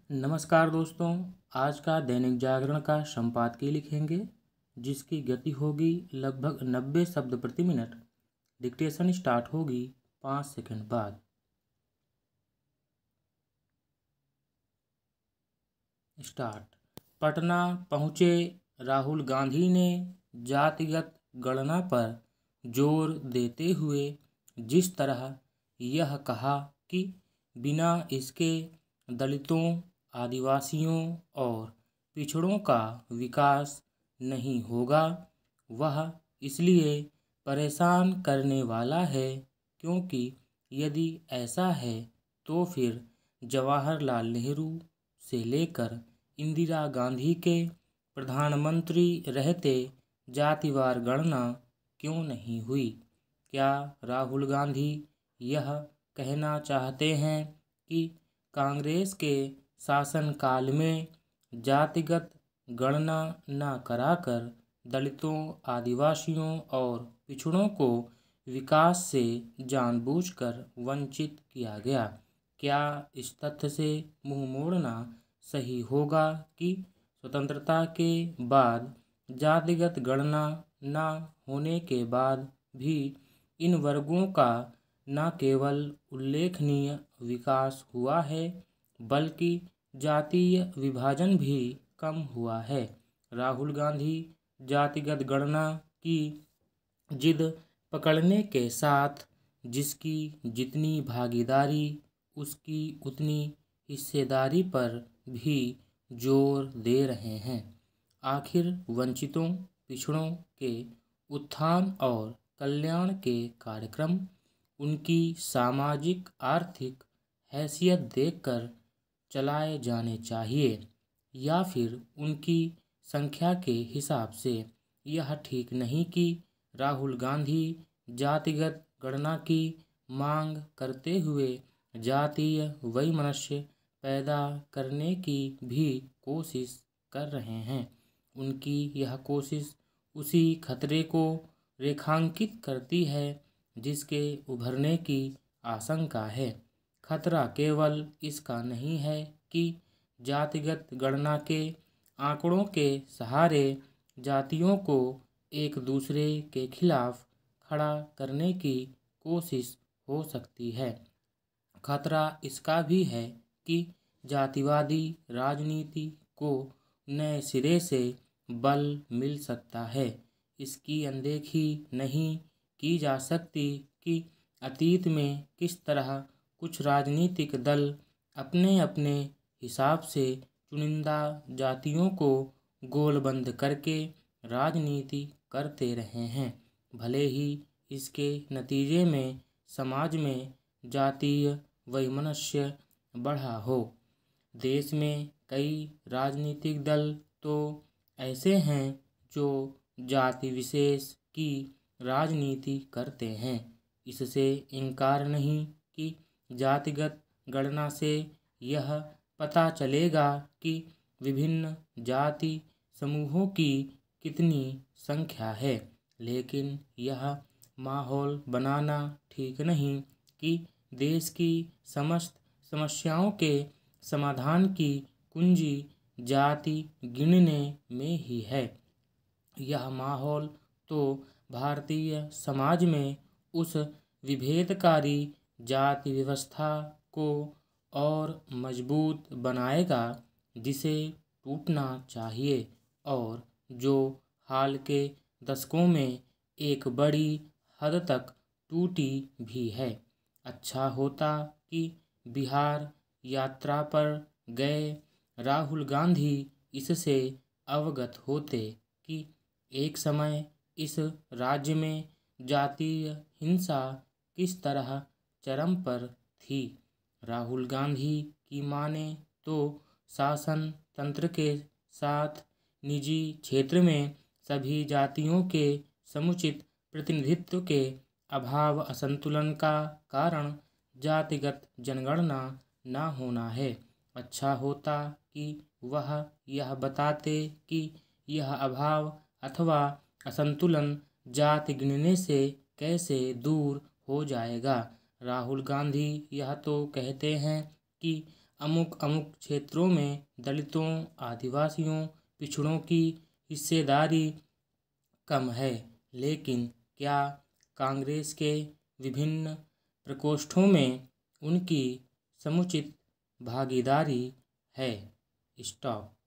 नमस्कार दोस्तों। आज का दैनिक जागरण का संपादकीय लिखेंगे जिसकी गति होगी लगभग 90 शब्द प्रति मिनट। डिक्टेशन स्टार्ट होगी 5 सेकंड बाद। स्टार्ट। पटना पहुँचे राहुल गांधी ने जातिगत गणना पर जोर देते हुए जिस तरह यह कहा कि बिना इसके दलितों, आदिवासियों और पिछड़ों का विकास नहीं होगा, वह इसलिए परेशान करने वाला है क्योंकि यदि ऐसा है तो फिर जवाहरलाल नेहरू से लेकर इंदिरा गांधी के प्रधानमंत्री रहते जातिवार गणना क्यों नहीं हुई? क्या राहुल गांधी यह कहना चाहते हैं कि कांग्रेस के शासनकाल में जातिगत गणना न कराकर दलितों, आदिवासियों और पिछड़ों को विकास से जानबूझकर वंचित किया गया? क्या इस तथ्य से मुंह मोड़ना सही होगा कि स्वतंत्रता के बाद जातिगत गणना न होने के बाद भी इन वर्गों का न केवल उल्लेखनीय विकास हुआ है बल्कि जातीय विभाजन भी कम हुआ है? राहुल गांधी जातिगत गणना की जिद पकड़ने के साथ जिसकी जितनी भागीदारी उसकी उतनी हिस्सेदारी पर भी जोर दे रहे हैं। आखिर वंचितों, पिछड़ों के उत्थान और कल्याण के कार्यक्रम उनकी सामाजिक आर्थिक हैसियत देखकर चलाए जाने चाहिए या फिर उनकी संख्या के हिसाब से? यह ठीक नहीं कि राहुल गांधी जातिगत गणना की मांग करते हुए जातीय वैमनस्य पैदा करने की भी कोशिश कर रहे हैं। उनकी यह कोशिश उसी खतरे को रेखांकित करती है जिसके उभरने की आशंका है। खतरा केवल इसका नहीं है कि जातिगत गणना के आंकड़ों के सहारे जातियों को एक दूसरे के खिलाफ खड़ा करने की कोशिश हो सकती है। खतरा इसका भी है कि जातिवादी राजनीति को नए सिरे से बल मिल सकता है। इसकी अनदेखी नहीं की जा सकती कि अतीत में किस तरह कुछ राजनीतिक दल अपने अपने हिसाब से चुनिंदा जातियों को गोलबंद करके राजनीति करते रहे हैं, भले ही इसके नतीजे में समाज में जातीय वैमनस्य बढ़ा हो। देश में कई राजनीतिक दल तो ऐसे हैं जो जाति विशेष की राजनीति करते हैं। इससे इनकार नहीं कि जातिगत गणना से यह पता चलेगा कि विभिन्न जाति समूहों की कितनी संख्या है, लेकिन यह माहौल बनाना ठीक नहीं कि देश की समस्त समस्याओं के समाधान की कुंजी जाति गिनने में ही है। यह माहौल तो भारतीय समाज में उस विभेदकारी जाति व्यवस्था को और मजबूत बनाएगा जिसे टूटना चाहिए और जो हाल के दशकों में एक बड़ी हद तक टूटी भी है। अच्छा होता कि बिहार यात्रा पर गए राहुल गांधी इससे अवगत होते कि एक समय इस राज्य में जातीय हिंसा किस तरह चरम पर थी। राहुल गांधी की माने तो शासन तंत्र के साथ निजी क्षेत्र में सभी जातियों के समुचित प्रतिनिधित्व के अभाव असंतुलन का कारण जातिगत जनगणना न होना है। अच्छा होता कि वह यह बताते कि यह अभाव अथवा असंतुलन जाति गिनने से कैसे दूर हो जाएगा। राहुल गांधी यह तो कहते हैं कि अमुक अमुक क्षेत्रों में दलितों, आदिवासियों, पिछड़ों की हिस्सेदारी कम है, लेकिन क्या कांग्रेस के विभिन्न प्रकोष्ठों में उनकी समुचित भागीदारी है? स्टॉप।